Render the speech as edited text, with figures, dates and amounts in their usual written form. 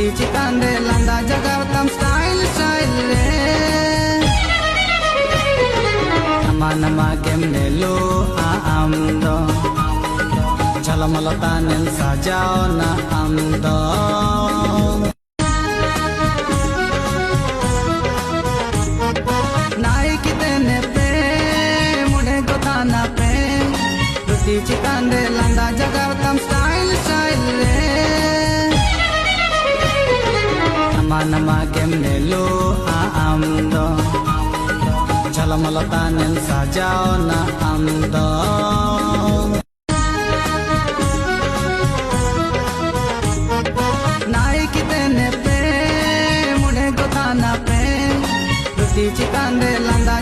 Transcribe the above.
रुति चिकांदे लंदा जगावतम style style रे नमा नमा गेम नेलो आमदो झलमलता नेल साजाओ ना आमदो रुति चिकांदे लंदा जगावतम स्टाइल स्टाइल रे नमा नमा गेम नेलो आमदो झलमलता नेल साजाओ ना आमदो रुति चिकांदे लंदा